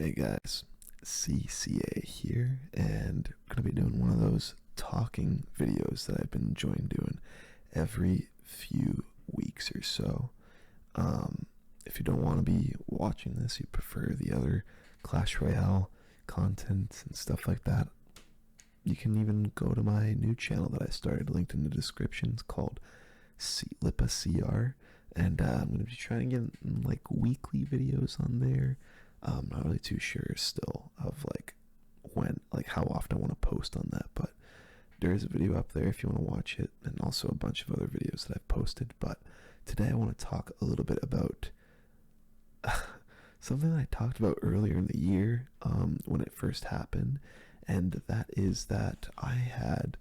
Hey guys, CCA here, and I'm gonna be doing one of those talking videos that I've been enjoying doing every few weeks or so. If you don't want to be watching this, you prefer the other Clash Royale content and stuff like that, you can even go to my new channel that I started, linked in the description. It's called Lipa CR, and I'm gonna be trying to get like weekly videos on there. I'm not really too sure still of like how often I want to post on that, but there is a video up there if you want to watch it, and also a bunch of other videos that I've posted. But today I want to talk a little bit about something that I talked about earlier in the year, when it first happened, and that is that I had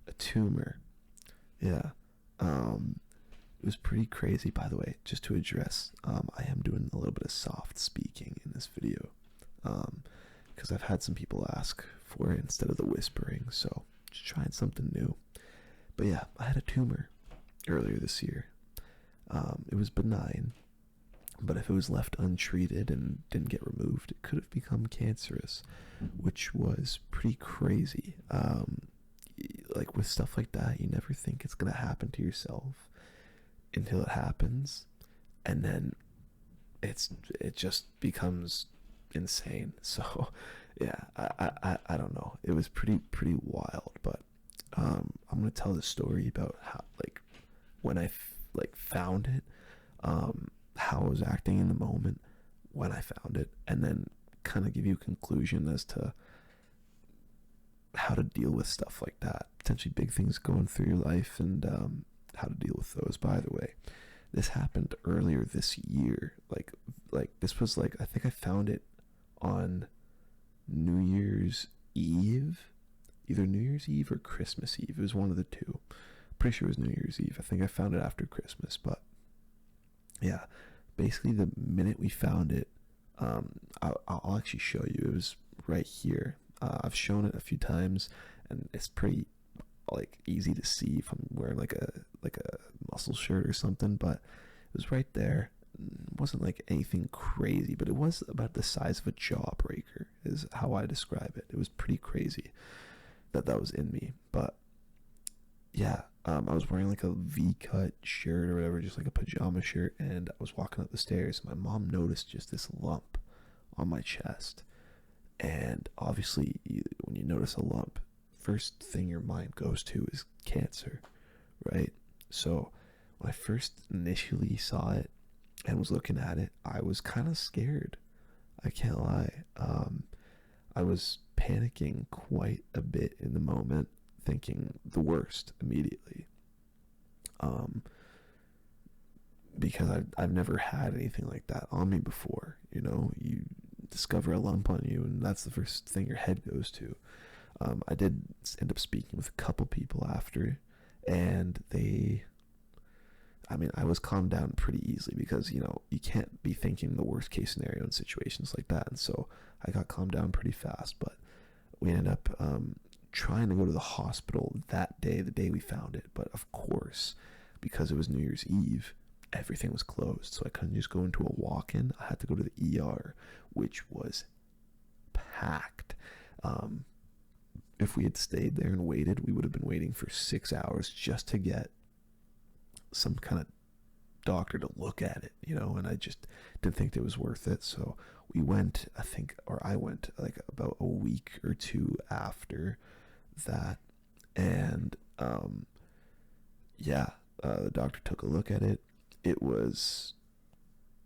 a tumor. Yeah. It was pretty crazy, by the way. Just to address, I am doing a little bit of soft speaking in this video, because I've had some people ask for it instead of the whispering, so just trying something new. But yeah, I had a tumor earlier this year. It was benign, but if it was left untreated and didn't get removed, it could have become cancerous, which was pretty crazy. Like with stuff like that, you never think it's gonna happen to yourself until it happens, and then it just becomes insane. So yeah, I don't know. It was pretty wild, but I'm gonna tell the story about how, like, when I found it, how I was acting in the moment when I found it, and then kind of give you a conclusion as to how to deal with stuff like that, potentially big things going through your life, and how to deal with those. By the way, this happened earlier this year. Like this was like, I think I found it on New Year's Eve, either New Year's Eve or Christmas Eve. It was one of the two. Pretty sure it was New Year's Eve. I think I found it after Christmas, but yeah, basically the minute we found it, I'll actually show you. It was right here. I've shown it a few times, and it's pretty like easy to see if I'm wearing like a muscle shirt or something, but it was right there. It wasn't like anything crazy, but it was about the size of a jawbreaker is how I describe it. It was pretty crazy that was in me. But yeah, I was wearing like a V-cut shirt or whatever, just like a pajama shirt, and I was walking up the stairs. My mom noticed just this lump on my chest, and obviously when you notice a lump, first thing your mind goes to is cancer, right? So when I first initially saw it and was looking at it, I was kind of scared. I can't lie. I was panicking quite a bit in the moment, thinking the worst immediately. Because I've never had anything like that on me before. You know, you discover a lump on you, and that's the first thing your head goes to. I did end up speaking with a couple people after, and I was calmed down pretty easily, because, you know, you can't be thinking the worst case scenario in situations like that. And so I got calmed down pretty fast, but we ended up trying to go to the hospital that day, the day we found it. But of course, because it was New Year's Eve, everything was closed. So I couldn't just go into a walk-in. I had to go to the ER, which was packed. If we had stayed there and waited, we would have been waiting for 6 hours just to get some kind of doctor to look at it, you know, and I just didn't think it was worth it. So we went, I went like about a week or two after that, and the doctor took a look at it. It was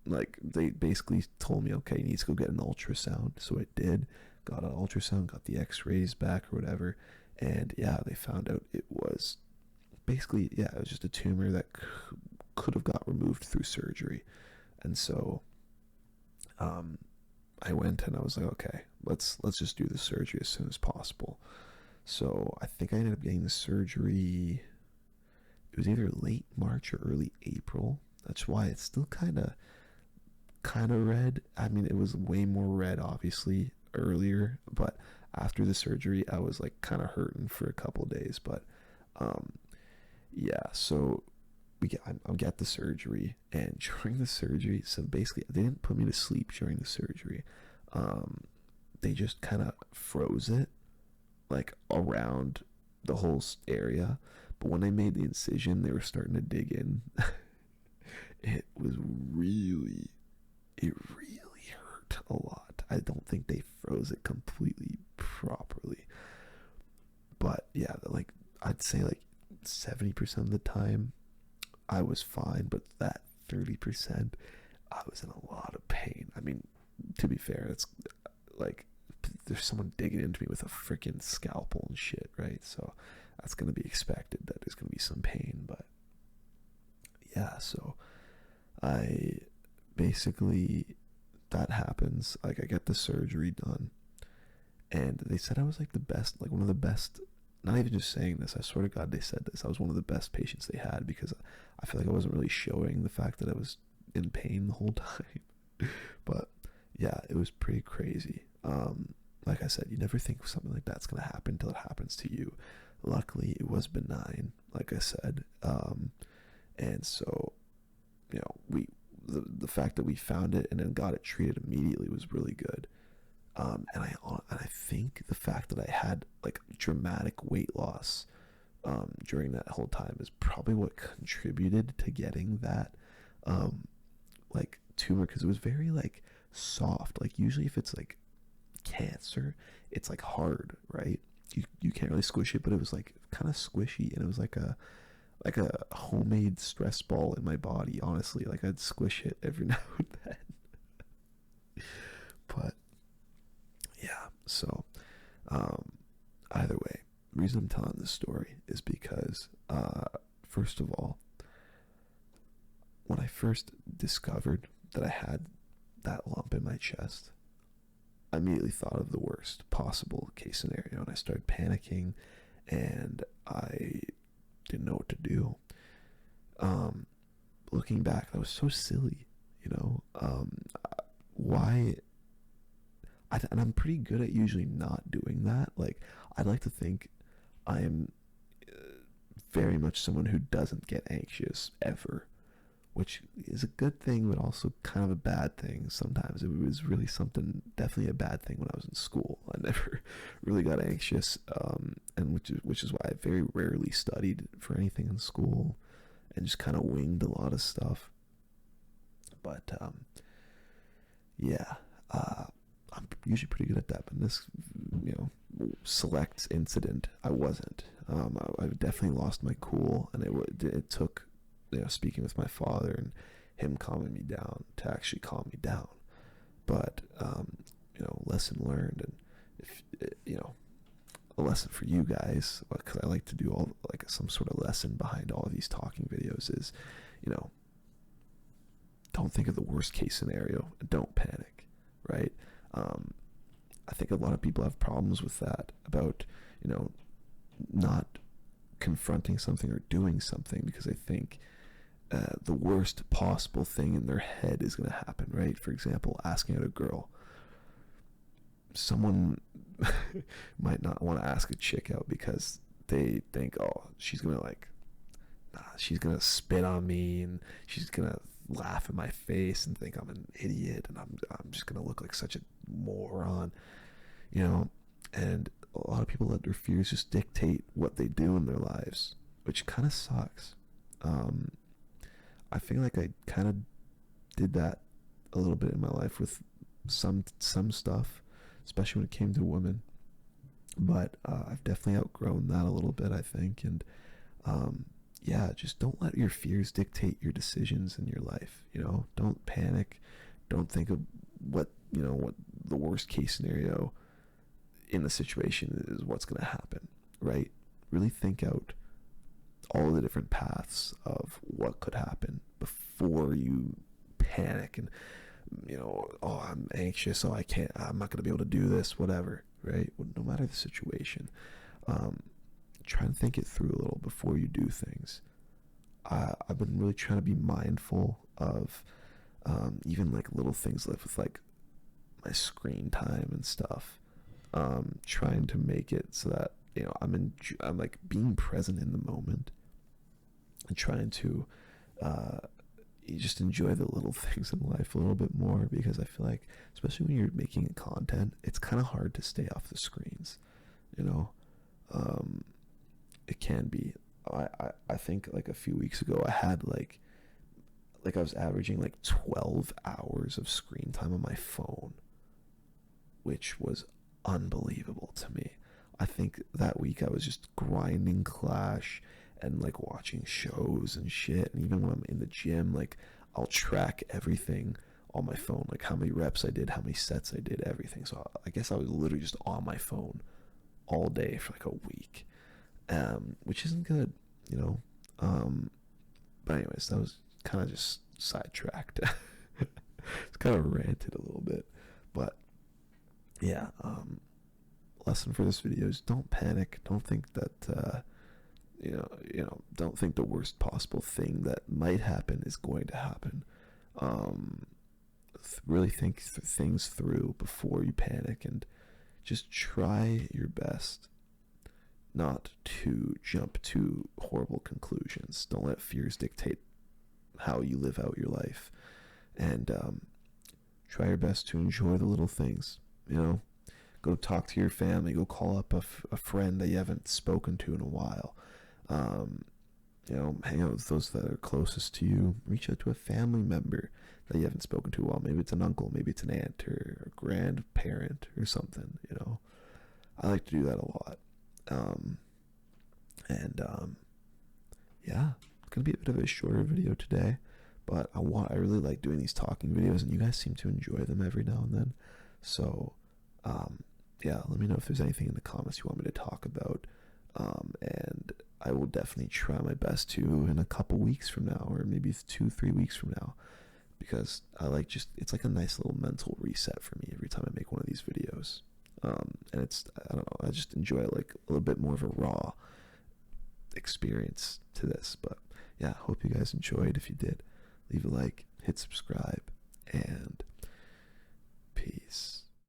like, they basically told me, okay, you need to go get an ultrasound. So I did, got an ultrasound, got the x-rays back or whatever, and yeah, they found out it was basically, yeah, it was just a tumor that could have got removed through surgery. And so I went and I was like, okay, let's just do the surgery as soon as possible. So I think I ended up getting the surgery, it was either late March or early April. That's why it's still kind of red. I mean, it was way more red obviously earlier, but after the surgery I was like kind of hurting for a couple days. But yeah, so I got the surgery, and during the surgery, so basically they didn't put me to sleep during the surgery. um, they just kind of froze it like around the whole area. But when they made the incision, they were starting to dig in. It was really, it really hurt a lot. I don't think they froze it completely properly. But yeah, like I'd say like 70% of the time I was fine, but that 30% I was in a lot of pain. I mean, to be fair, it's like there's someone digging into me with a freaking scalpel and shit, right? So that's going to be expected that there's going to be some pain. But yeah, so I basically, that happens. Like, I get the surgery done, and they said I was like the best, like one of the best. Not even just saying this, I swear to God they said this. I was one of the best patients they had, because I feel like I wasn't really showing the fact that I was in pain the whole time. But yeah, it was pretty crazy. Like I said, you never think something like that's gonna happen until it happens to you. Luckily, it was benign, like I said. And so, you know, the fact that we found it and then got it treated immediately was really good. And I think the fact that I had like dramatic weight loss during that whole time is probably what contributed to getting that like tumor, because it was very like soft. Like usually if it's like cancer, it's like hard, right? You can't really squish it, but it was like kind of squishy, and it was like a homemade stress ball in my body. Honestly, like I'd squish it every now and then. But yeah, so either way, the reason I'm telling this story is because first of all, when I first discovered that I had that lump in my chest, I immediately thought of the worst possible case scenario, and I started panicking, and I didn't know what to do. Looking back, that was so silly, you know. Why? And I'm pretty good at usually not doing that. Like, I'd like to think I am very much someone who doesn't get anxious ever, which is a good thing, but also kind of a bad thing sometimes. It was really something, definitely a bad thing when I was in school. I never really got anxious, and which is why I very rarely studied for anything in school, and just kind of winged a lot of stuff. But yeah, I'm usually pretty good at that. But in this, you know, select incident, I wasn't. I definitely lost my cool, and it took, you know, speaking with my father and him calming me down to actually calm me down. But you know, lesson learned. And if you know, a lesson for you guys, because I like to do all like some sort of lesson behind all of these talking videos, is, you know, don't think of the worst case scenario and don't panic, right? I think a lot of people have problems with that, about, you know, not confronting something or doing something, because they think the worst possible thing in their head is going to happen, right? For example, asking out a girl. Someone might not want to ask a chick out because they think, oh, she's going to like, she's going to spit on me, and she's going to laugh in my face and think I'm an idiot, and I'm just going to look like such a moron, you know. And a lot of people let their fears just dictate what they do in their lives, which kind of sucks. I feel like I kind of did that a little bit in my life with some stuff, especially when it came to women. But I've definitely outgrown that a little bit, I think. And yeah, just don't let your fears dictate your decisions in your life. You know, don't panic. Don't think of what the worst case scenario in the situation is, what's going to happen, right? Really think out all the different paths of what could happen before you panic and, you know, oh, I'm anxious, so I'm not going to be able to do this, whatever, right? Well, no matter the situation, try and think it through a little before you do things. I've been really trying to be mindful of even like little things like with like my screen time and stuff, trying to make it so that, you know, I'm like being present in the moment, and trying to you just enjoy the little things in life a little bit more, because I feel like, especially when you're making content, it's kind of hard to stay off the screens, you know. um, it can be. I think like a few weeks ago I had like I was averaging like 12 hours of screen time on my phone, which was unbelievable to me. I think that week I was just grinding Clash and like watching shows and shit. And even when I'm in the gym, like I'll track everything on my phone, like how many reps I did, how many sets I did, everything. So I guess I was literally just on my phone all day for like a week, which isn't good, you know. But anyways, that was kind of just sidetracked. It's kind of ranted a little bit, but yeah. Lesson for this video is don't panic. Don't think that don't think the worst possible thing that might happen is going to happen. Um, really think things through before you panic, and just try your best not to jump to horrible conclusions. Don't let fears dictate how you live out your life, and try your best to enjoy the little things. You know, go talk to your family. Go call up a friend that you haven't spoken to in a while. Um, hang out with those that are closest to you. Reach out to a family member that you haven't spoken to in a while. Maybe it's an uncle, maybe it's an aunt or a grandparent or something. I like to do that a lot. And yeah, it's gonna be a bit of a shorter video today, but I really like doing these talking videos, and you guys seem to enjoy them every now and then. So yeah, let me know if there's anything in the comments you want me to talk about, and I will definitely try my best to in a couple weeks from now, or maybe 2-3 weeks from now, because it's like a nice little mental reset for me every time I make one of these videos. And I don't know, I just enjoy like a little bit more of a raw experience to this. But yeah, hope you guys enjoyed. If you did, leave a like, hit subscribe, and